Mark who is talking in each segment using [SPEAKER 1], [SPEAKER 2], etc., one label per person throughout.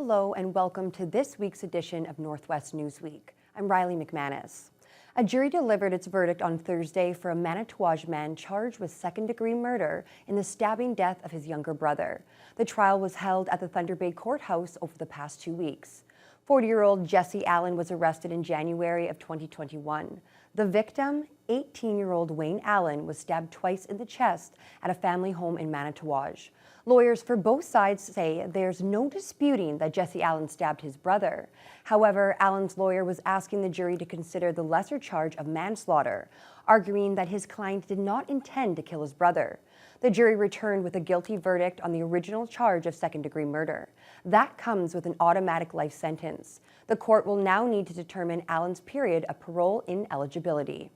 [SPEAKER 1] Hello and welcome to this week's edition of Northwest Newsweek. I'm Riley McManus. A jury delivered its verdict on Thursday for a Manitouwadge man charged with second-degree murder in the stabbing death of his younger brother. The trial was held at the Thunder Bay Courthouse over the past 2 weeks. 40-year-old Jesse Allen was arrested in January of 2021. The victim, 18-year-old Wayne Allen, was stabbed twice in the chest at a family home in Manitouwadge. Lawyers for both sides say there's no disputing that Jesse Allen stabbed his brother. However, Allen's lawyer was asking the jury to consider the lesser charge of manslaughter, arguing that his client did not intend to kill his brother. The jury returned with a guilty verdict on the original charge of second-degree murder. That comes with an automatic life sentence. The court will now need to determine Allen's period of parole ineligibility.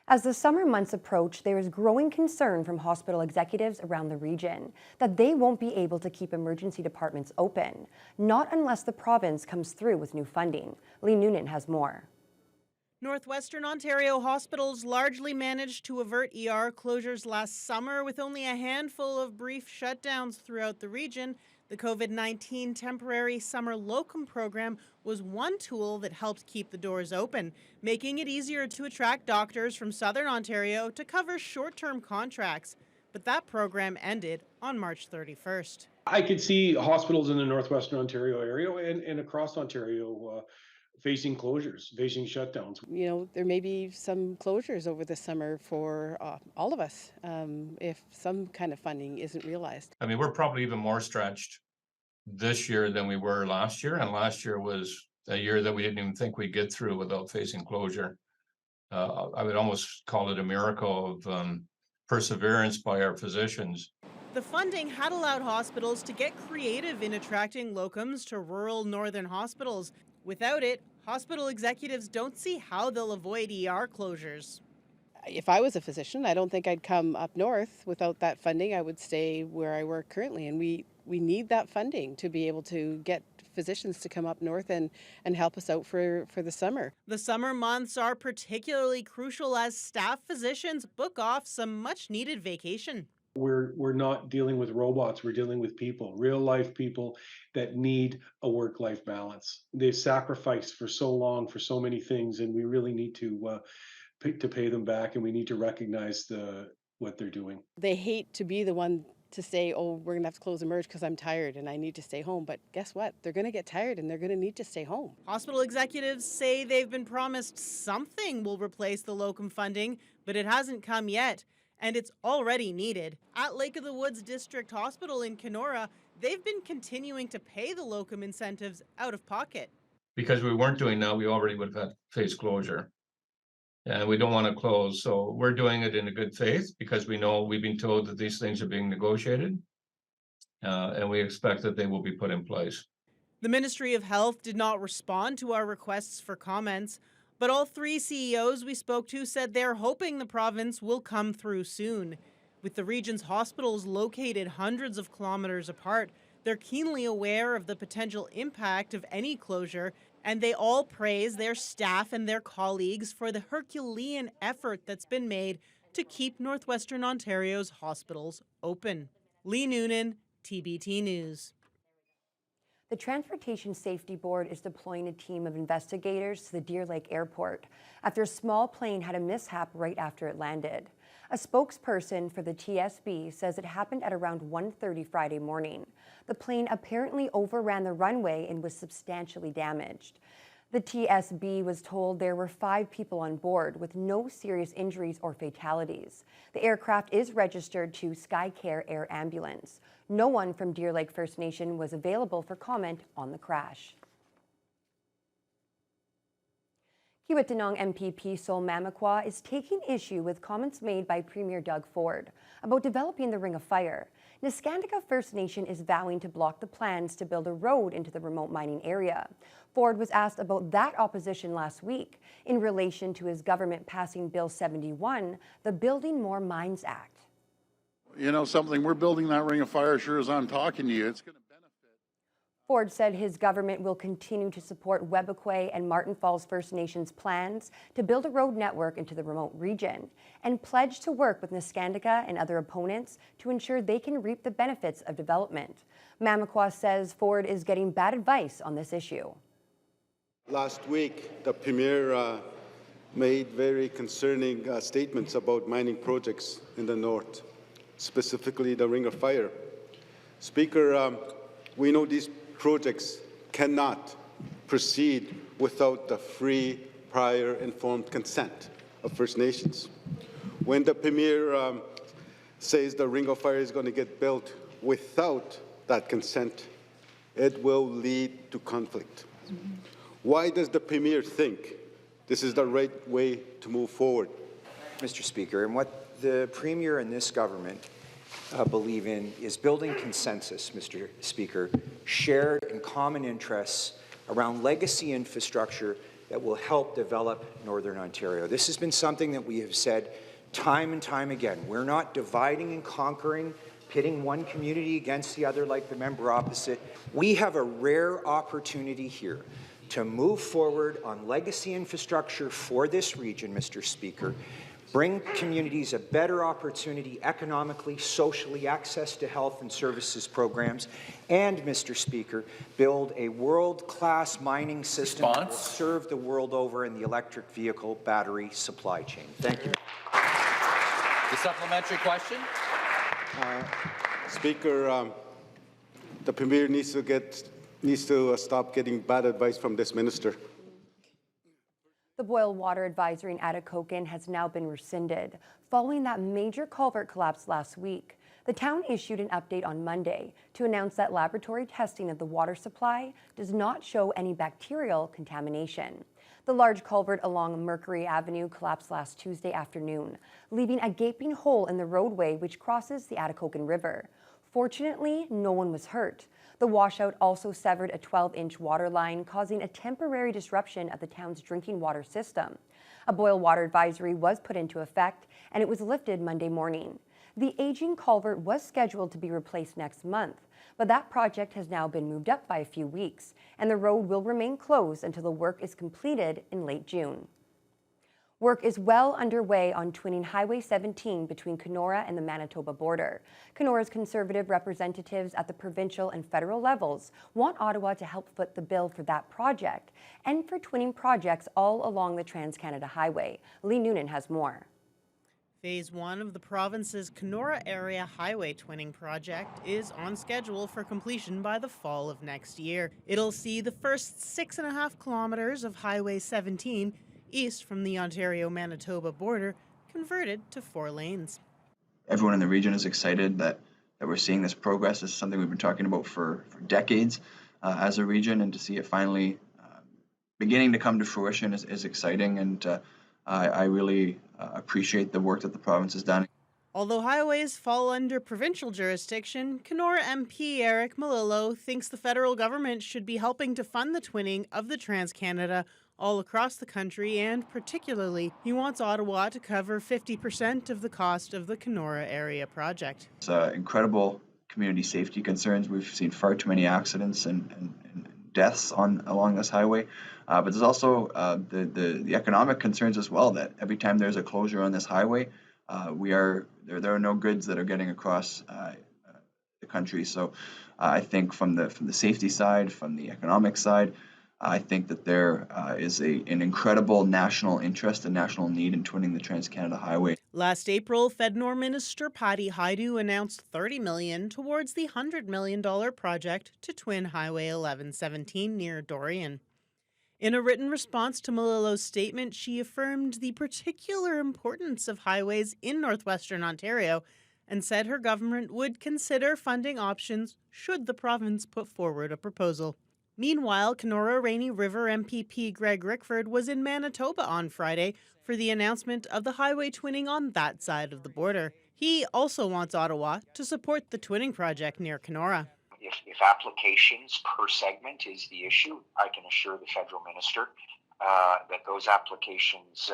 [SPEAKER 1] As the summer months approach, there is growing concern from hospital executives around the region that they won't be able to keep emergency departments open, not unless the province comes through with new funding. Lee Noonan has more.
[SPEAKER 2] Northwestern Ontario hospitals largely managed to avert ER closures last summer with only a handful of brief shutdowns throughout the region. The COVID-19 temporary summer locum program was one tool that helped keep the doors open, making it easier to attract doctors from Southern Ontario to cover short-term contracts. But that program ended on March 31st.
[SPEAKER 3] I could see hospitals in the Northwestern Ontario area and across Ontario facing closures, facing shutdowns.
[SPEAKER 4] You know, there may be some closures over the summer for all of us if some kind of funding isn't realized.
[SPEAKER 5] I mean, we're probably even more stretched this year than we were last year. And last year was a year that we didn't even think we'd get through without facing closure. I would almost call it a miracle of perseverance by our physicians.
[SPEAKER 2] The funding had allowed hospitals to get creative in attracting locums to rural northern hospitals. Without it, hospital executives don't see how they'll avoid ER closures.
[SPEAKER 4] If I was a physician, I don't think I'd come up north without that funding. I would stay where I work currently, and we need that funding to be able to get physicians to come up north and help us out for the summer.
[SPEAKER 2] The summer months are particularly crucial as staff physicians book off some much-needed vacation.
[SPEAKER 3] We're not dealing with robots, we're dealing with people, real life people that need a work-life balance. They've sacrificed for so long for so many things, and we really need to pay them back, and we need to recognize what they're doing.
[SPEAKER 4] They hate to be the one to say, oh, we're going to have to close Emerge because I'm tired and I need to stay home. But guess what? They're going to get tired and they're going to need to stay home.
[SPEAKER 2] Hospital executives say they've been promised something will replace the locum funding, but it hasn't come yet. And it's already needed. At Lake of the Woods District Hospital in Kenora, they've been continuing to pay the locum incentives out of pocket.
[SPEAKER 5] Because we weren't doing that, we already would have had face closure. And we don't want to close. So we're doing it in a good faith because we know we've been told that these things are being negotiated. And we expect that they will be put in place.
[SPEAKER 2] The Ministry of Health did not respond to our requests for comments. But all three CEOs we spoke to said they're hoping the province will come through soon. With the region's hospitals located hundreds of kilometers apart, they're keenly aware of the potential impact of any closure, and they all praise their staff and their colleagues for the Herculean effort that's been made to keep Northwestern Ontario's hospitals open. Lee Noonan, TBT News.
[SPEAKER 1] The Transportation Safety Board is deploying a team of investigators to the Deer Lake Airport after a small plane had a mishap right after it landed. A spokesperson for the TSB says it happened at around 1:30 Friday morning. The plane apparently overran the runway and was substantially damaged. The TSB was told there were 5 people on board with no serious injuries or fatalities. The aircraft is registered to SkyCare Air Ambulance. No one from Deer Lake First Nation was available for comment on the crash. Kiiwetinoong MPP Sol Mamakwa is taking issue with comments made by Premier Doug Ford about developing the Ring of Fire. Niskandika First Nation is vowing to block the plans to build a road into the remote mining area. Ford was asked about that opposition last week in relation to his government passing Bill 71, the Building More Mines Act.
[SPEAKER 6] You know something, we're building that Ring of Fire sure as I'm talking to you. It's going to benefit.
[SPEAKER 1] Ford said his government will continue to support Webequie and Martin Falls First Nations plans to build a road network into the remote region and pledged to work with Neskantaga and other opponents to ensure they can reap the benefits of development. Mamakwa says Ford is getting bad advice on this issue.
[SPEAKER 6] Last week, the Premier made very concerning statements about mining projects in the north, specifically the Ring of Fire. Speaker, we know these projects cannot proceed without the free, prior, informed consent of First Nations. When the Premier says the Ring of Fire is going to get built without that consent, it will lead to conflict. Why does the Premier think this is the right way to move forward?
[SPEAKER 7] Mr. Speaker, and what the Premier and this government believe in is building consensus, Mr. Speaker, shared and common interests around legacy infrastructure that will help develop Northern Ontario. This has been something that we have said time and time again. We're not dividing and conquering, pitting one community against the other like the member opposite. We have a rare opportunity here to move forward on legacy infrastructure for this region, Mr. Speaker, bring communities a better opportunity economically, socially, access to health and services programs, and, Mr. Speaker, build a world-class mining system that will serve the world over in the electric vehicle battery supply chain. Thank you.
[SPEAKER 8] The supplementary question.
[SPEAKER 6] Speaker, the Premier needs to stop getting bad advice from this minister.
[SPEAKER 1] The boil water advisory in Atikokan has now been rescinded following that major culvert collapse last week. The town issued an update on Monday to announce that laboratory testing of the water supply does not show any bacterial contamination. The large culvert along Mercury Avenue collapsed last Tuesday afternoon, leaving a gaping hole in the roadway which crosses the Atikokan River. Fortunately, no one was hurt. The washout also severed a 12-inch water line, causing a temporary disruption of the town's drinking water system. A boil water advisory was put into effect, and it was lifted Monday morning. The aging culvert was scheduled to be replaced next month, but that project has now been moved up by a few weeks, and the road will remain closed until the work is completed in late June. Work is well underway on twinning Highway 17 between Kenora and the Manitoba border. Kenora's Conservative representatives at the provincial and federal levels want Ottawa to help foot the bill for that project and for twinning projects all along the Trans-Canada Highway. Lee Noonan has more.
[SPEAKER 2] Phase 1 of the province's Kenora area highway twinning project is on schedule for completion by the fall of next year. It'll see the first 6.5 kilometers of Highway 17 east from the Ontario-Manitoba border converted to 4 lanes.
[SPEAKER 9] Everyone in the region is excited that we're seeing this progress. This is something we've been talking about for decades as a region, and to see it finally beginning to come to fruition is exciting, and I really appreciate the work that the province has done.
[SPEAKER 2] Although highways fall under provincial jurisdiction, Kenora MP Eric Malillo thinks the federal government should be helping to fund the twinning of the Trans-Canada all across the country, and particularly, he wants Ottawa to cover 50% of the cost of the Kenora area project.
[SPEAKER 9] It's incredible community safety concerns. We've seen far too many accidents and deaths along this highway, but there's also the economic concerns as well, that every time there's a closure on this highway, there are no goods that are getting across the country. So I think from the safety side, from the economic side, I think that there is an incredible national interest and national need in twinning the Trans-Canada Highway.
[SPEAKER 2] Last April, Fednor Minister Patty Hajdu announced $30 million towards the $100 million project to twin Highway 1117 near Dorian. In a written response to Malillo's statement, she affirmed the particular importance of highways in northwestern Ontario and said her government would consider funding options should the province put forward a proposal. Meanwhile, Kenora Rainy River MPP Greg Rickford was in Manitoba on Friday for the announcement of the highway twinning on that side of the border. He also wants Ottawa to support the twinning project near Kenora.
[SPEAKER 10] If applications per segment is the issue, I can assure the federal minister that those applications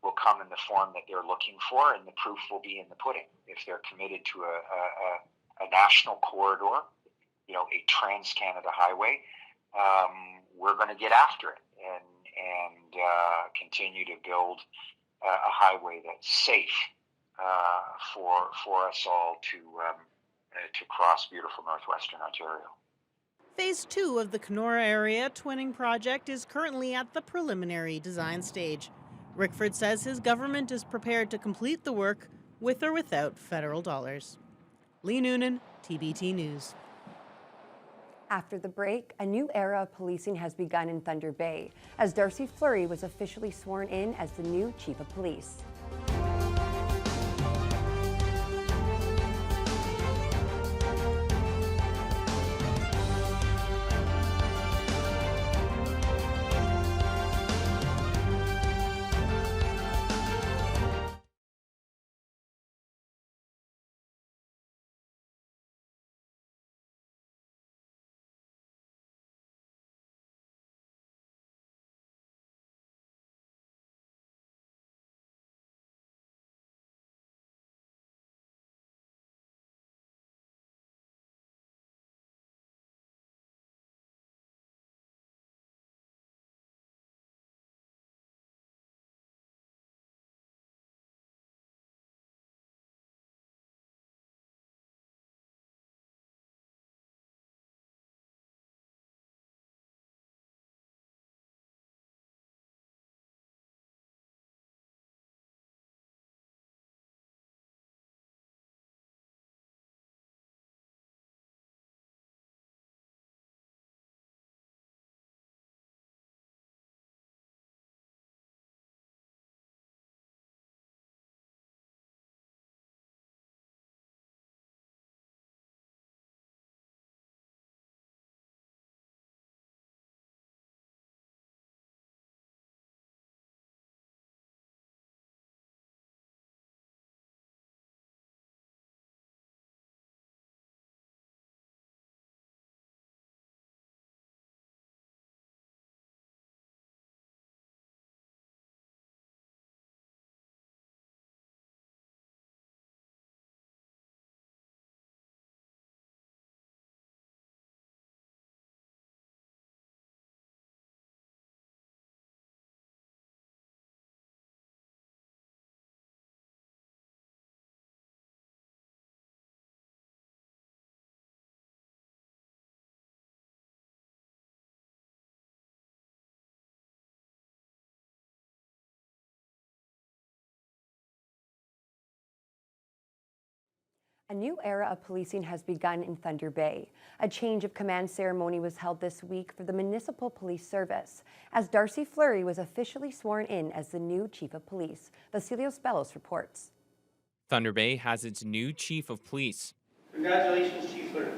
[SPEAKER 10] will come in the form that they're looking for, and the proof will be in the pudding. If they're committed to a national corridor, a Trans-Canada highway, we're going to get after it and continue to build a highway that's safe for us all to cross beautiful northwestern Ontario.
[SPEAKER 2] Phase 2 of the Kenora area twinning project is currently at the preliminary design stage. Rickford says his government is prepared to complete the work with or without federal dollars. Lee Noonan, TBT News.
[SPEAKER 1] After the break, a new era of policing has begun in Thunder Bay as Darcy Fleury was officially sworn in as the new Chief of Police. A new era of policing has begun in Thunder Bay. A change of command ceremony was held this week for the Municipal Police Service, as Darcy Fleury was officially sworn in as the new Chief of Police. Vasilios Bellos reports.
[SPEAKER 11] Thunder Bay has its new Chief of Police.
[SPEAKER 12] Congratulations, Chief Fleury.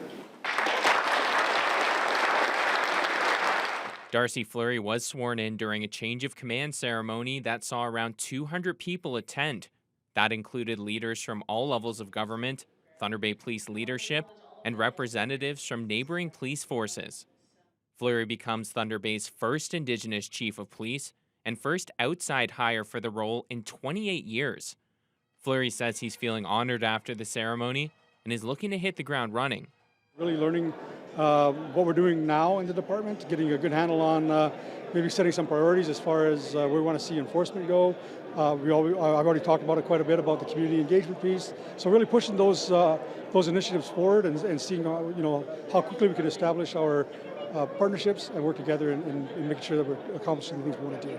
[SPEAKER 11] Darcy Fleury was sworn in during a change of command ceremony that saw around 200 people attend. That included leaders from all levels of government, Thunder Bay Police leadership, and representatives from neighboring police forces. Fleury becomes Thunder Bay's first Indigenous Chief of Police and first outside hire for the role in 28 years. Fleury says he's feeling honored after the ceremony and is looking to hit the ground running.
[SPEAKER 12] Really learning what we're doing now in the department, getting a good handle on maybe setting some priorities as far as where we want to see enforcement go. I've already talked about it quite a bit about the community engagement piece. So really pushing those initiatives forward and seeing how quickly we can establish our partnerships and work together in making sure that we're accomplishing the things we want to do.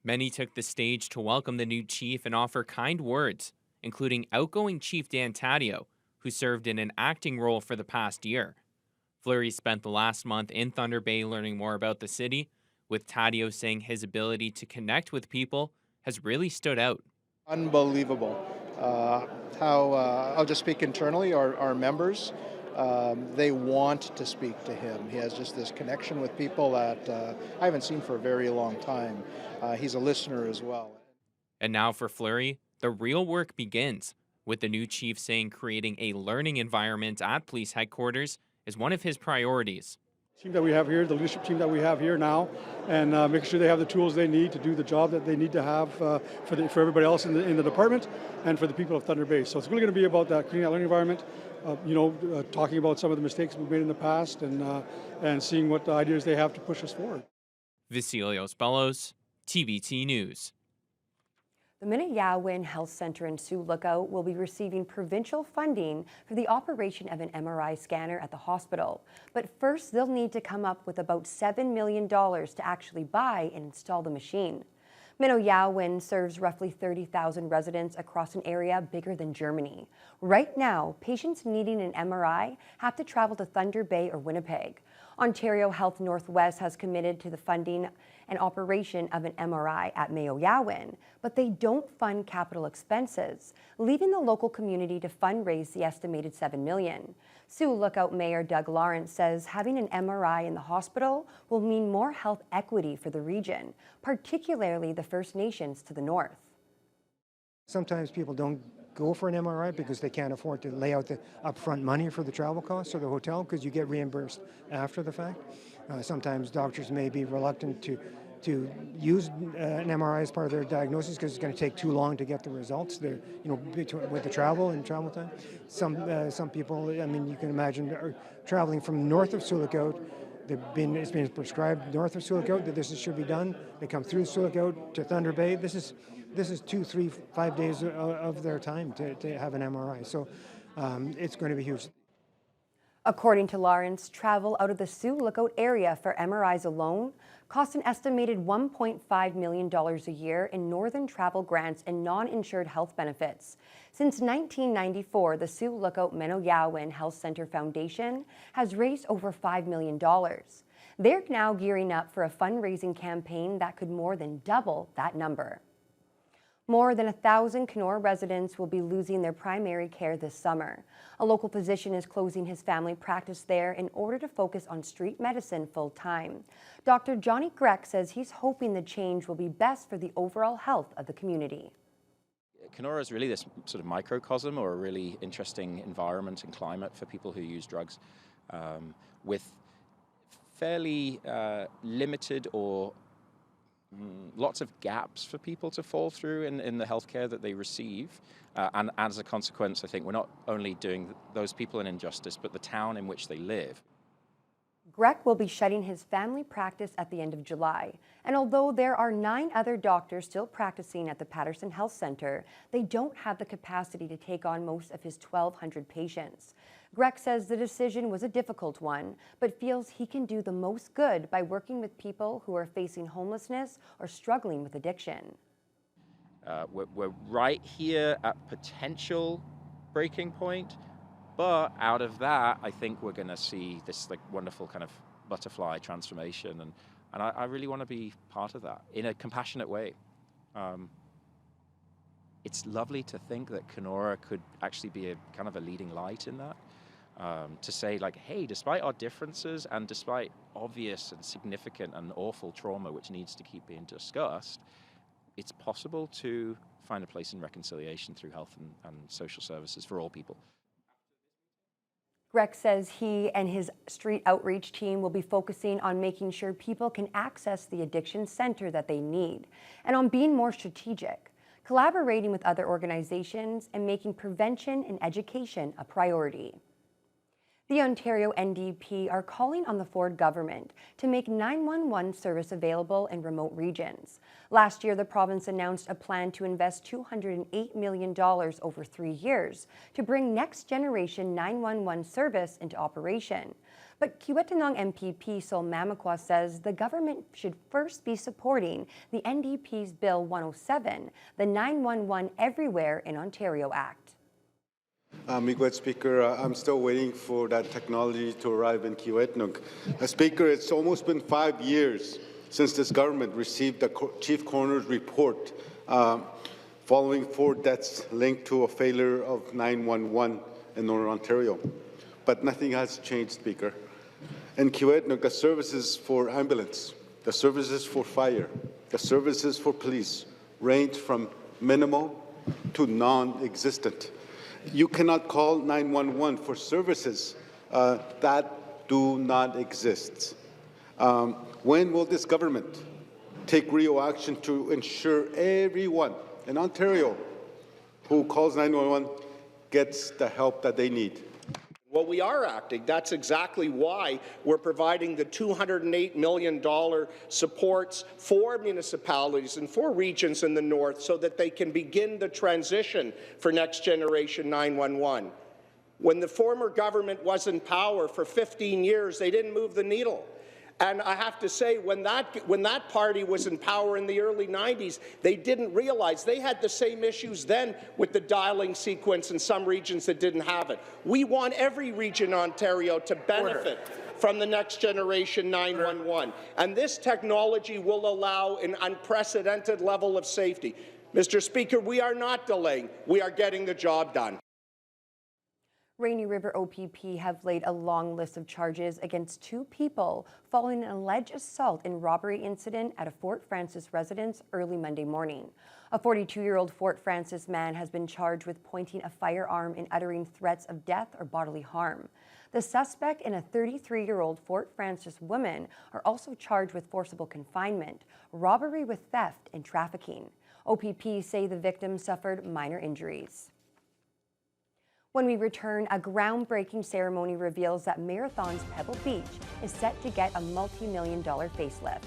[SPEAKER 11] Many took the stage to welcome the new chief and offer kind words, including outgoing Chief Dan Taddeo, who served in an acting role for the past year. Fleury spent the last month in Thunder Bay learning more about the city, with Taddeo saying his ability to connect with people has really stood out.
[SPEAKER 13] Unbelievable. I'll just speak internally, our members, they want to speak to him. He has just this connection with people that I haven't seen for a very long time. He's a listener as well.
[SPEAKER 11] And now for Fleury, the real work begins, with the new chief saying creating a learning environment at police headquarters is one of his priorities.
[SPEAKER 12] Team that we have here, the leadership team that we have here now, and making sure they have the tools they need to do the job that they need to have for everybody else in the department and for the people of Thunder Bay. So it's really going to be about that, cleaning that learning environment, talking about some of the mistakes we've made in the past, and seeing what ideas they have to push us forward.
[SPEAKER 11] Vasilios Bellos, TVT News.
[SPEAKER 1] The Manitouwadge Health Center in Sioux Lookout will be receiving provincial funding for the operation of an MRI scanner at the hospital. But first, they'll need to come up with about $7 million to actually buy and install the machine. Manitouwadge serves roughly 30,000 residents across an area bigger than Germany. Right now, patients needing an MRI have to travel to Thunder Bay or Winnipeg. Ontario Health Northwest has committed to the funding and operation of an MRI at Manitouwadge, but they don't fund capital expenses, leaving the local community to fundraise the estimated $7 million. Sioux Lookout Mayor Doug Lawrence says having an MRI in the hospital will mean more health equity for the region, particularly the First Nations to the north.
[SPEAKER 14] Sometimes people don't go for an MRI because they can't afford to lay out the upfront money for the travel costs or the hotel, because you get reimbursed after the fact. Sometimes doctors may be reluctant to use an MRI as part of their diagnosis because it's going to take too long to get the results. With the travel and travel time. Some people, I mean, you can imagine, are traveling from north of Sioux Lookout. It's been prescribed north of Sioux Lookout that this should be done. They come through Sioux Lookout to Thunder Bay. This is 2, 3, 5 days of their time to have an MRI. So it's going to be huge.
[SPEAKER 1] According to Lawrence, travel out of the Sioux Lookout area for MRIs alone costs an estimated $1.5 million a year in northern travel grants and non-insured health benefits. Since 1994, the Sioux Lookout Manitouwadge Health Center Foundation has raised over $5 million. They're now gearing up for a fundraising campaign that could more than double that number. More than 1,000 Kenora residents will be losing their primary care this summer. A local physician is closing his family practice there in order to focus on street medicine full-time. Dr. Johnny Grech says he's hoping the change will be best for the overall health of the community.
[SPEAKER 15] Kenora is really this sort of microcosm, or a really interesting environment and climate for people who use drugs, with fairly limited or lots of gaps for people to fall through in the healthcare that they receive. And as a consequence, I think we're not only doing those people an injustice, but the town in which they live.
[SPEAKER 1] Grech will be shutting his family practice at the end of July. And although there are 9 other doctors still practicing at the Patterson Health Center, they don't have the capacity to take on most of his 1,200 patients. Grech says the decision was a difficult one, but feels he can do the most good by working with people who are facing homelessness or struggling with addiction.
[SPEAKER 15] We're right here at potential breaking point, but out of that, I think we're going to see this wonderful kind of butterfly transformation, and I really want to be part of that in a compassionate way. It's lovely to think that Kenora could actually be a kind of a leading light in that. To say, like, hey, despite our differences and despite obvious and significant and awful trauma which needs to keep being discussed, it's possible to find a place in reconciliation through health and social services for all people.
[SPEAKER 1] Grech says he and his street outreach team will be focusing on making sure people can access the addiction center that they need, and on being more strategic, collaborating with other organizations, and making prevention and education a priority. The Ontario NDP are calling on the Ford government to make 911 service available in remote regions. Last year, the province announced a plan to invest $208 million over 3 years to bring next-generation 911 service into operation. But Kiiwetinoong MPP Sol Mamakwa says the government should first be supporting the NDP's Bill 107, the 911 Everywhere in Ontario Act.
[SPEAKER 6] Miigwech Speaker, I'm still waiting for that technology to arrive in Kiiwetinoong. Speaker, it's almost been 5 years since this government received the Chief Coroner's report following 4 deaths linked to a failure of 911 in Northern Ontario. But nothing has changed, Speaker. In Kiiwetinoong, the services for ambulance, the services for fire, the services for police range from minimal to non-existent. You cannot call 911 for services that do not exist. When will this government take real action to ensure everyone in Ontario who calls 911 gets the help that they need?
[SPEAKER 16] Well, we are acting. That's exactly why we're providing the $208 million supports for municipalities and for regions in the north so that they can begin the transition for next generation 911. When the former government was in power for 15 years, they didn't move the needle. And I have to say, when that party was in power in the early 90s, they didn't realize they had the same issues then with the dialing sequence in some regions that didn't have it. We want every region in Ontario to benefit from the next generation 911. And this technology will allow an unprecedented level of safety. Mr. Speaker, we are not delaying. We are getting the job done.
[SPEAKER 1] Rainy River OPP have laid a long list of charges against 2 people following an alleged assault and robbery incident at a Fort Frances residence early Monday morning. A 42-year-old Fort Frances man has been charged with pointing a firearm and uttering threats of death or bodily harm. The suspect and a 33-year-old Fort Frances woman are also charged with forcible confinement, robbery with theft, and trafficking. OPP say the victim suffered minor injuries. When we return, a groundbreaking ceremony reveals that Marathon's Pebble Beach is set to get a multi-million-dollar facelift.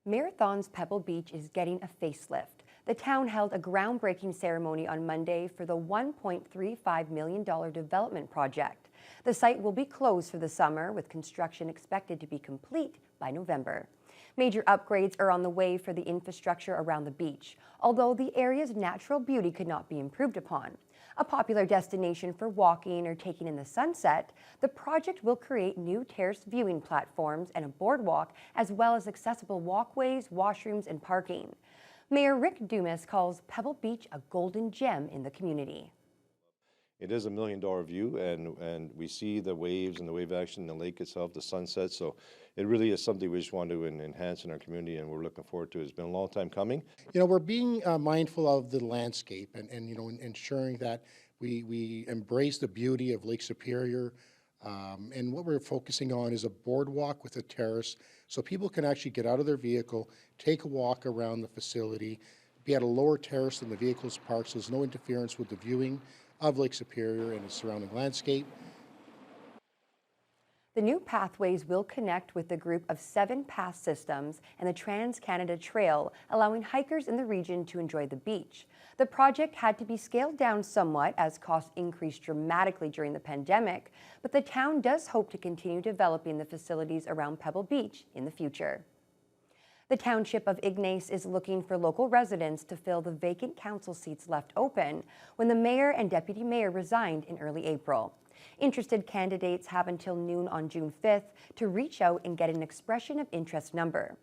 [SPEAKER 1] Marathon's Pebble Beach is getting a facelift. The town held a groundbreaking ceremony on Monday for the $1.35 million development project. The site will be closed for the summer, with construction expected to be complete by November. Major upgrades are on the way for the infrastructure around the beach, although the area's natural beauty could not be improved upon. A popular destination for walking or taking in the sunset, the project will create new terraced viewing platforms and a boardwalk, as well as accessible walkways, washrooms, and parking. Mayor Rick Dumas calls Pebble Beach a golden gem in the community.
[SPEAKER 17] It is $1 million view, and we see the waves and the wave action in the lake itself, the sunset. So it really is something we just want to enhance in our community, and we're looking forward to it. It's been a long time coming.
[SPEAKER 13] You know, we're being mindful of the landscape and you know, ensuring that we embrace the beauty of Lake Superior. And what we're focusing on is a boardwalk with a terrace, so people can actually get out of their vehicle, take a walk around the facility, be at a lower terrace than the vehicles parked, so there's no interference with the viewing of Lake Superior and its surrounding landscape.
[SPEAKER 1] The new pathways will connect with the group of 7 path systems and the Trans-Canada Trail, allowing hikers in the region to enjoy the beach. The project had to be scaled down somewhat as costs increased dramatically during the pandemic, but the town does hope to continue developing the facilities around Pebble Beach in the future. The township of Ignace is looking for local residents to fill the vacant council seats left open when the mayor and deputy mayor resigned in early April. Interested candidates have until noon on June 5th to reach out and get an expression of interest number.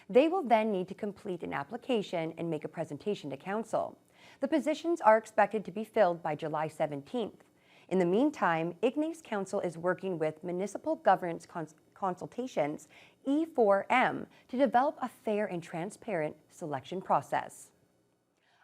[SPEAKER 1] They will then need to complete an application and make a presentation to council. The positions are expected to be filled by July 17th. In the meantime, Ignace Council is working with Municipal Governance Consultations, E4M, to develop a fair and transparent selection process.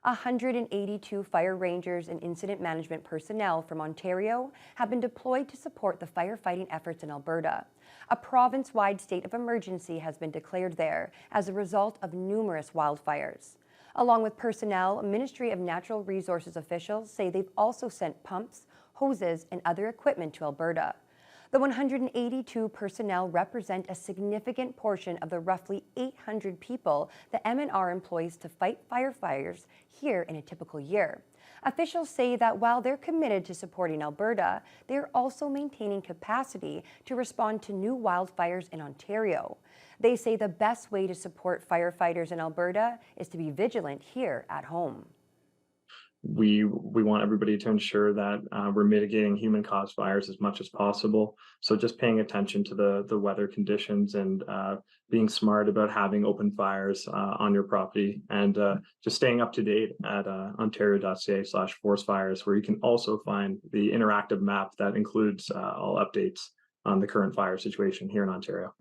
[SPEAKER 1] 182 fire rangers and incident management personnel from Ontario have been deployed to support the firefighting efforts in Alberta. A province-wide state of emergency has been declared there as a result of numerous wildfires. Along with personnel, Ministry of Natural Resources officials say they've also sent pumps, hoses, and other equipment to Alberta. The 182 personnel represent a significant portion of the roughly 800 people the MNR employs to fight firefighters here in a typical year. Officials say that while they're committed to supporting Alberta, they're also maintaining capacity to respond to new wildfires in Ontario. They say the best way to support firefighters in Alberta is to be vigilant here at home.
[SPEAKER 18] We want everybody to ensure that we're mitigating human-caused fires as much as possible. So just paying attention to the weather conditions and being smart about having open fires on your property, and just staying up to date at ontario.ca/forestfires, where you can also find the interactive map that includes all updates on the current fire situation here in Ontario.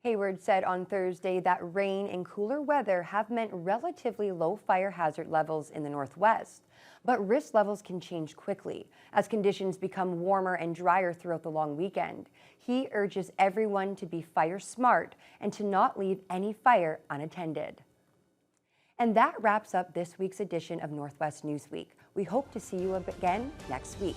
[SPEAKER 1] Hayward said on Thursday that rain and cooler weather have meant relatively low fire hazard levels in the Northwest, but risk levels can change quickly as conditions become warmer and drier throughout the long weekend. He urges everyone to be fire smart and to not leave any fire unattended. And that wraps up this week's edition of Northwest Newsweek. We hope to see you again next week.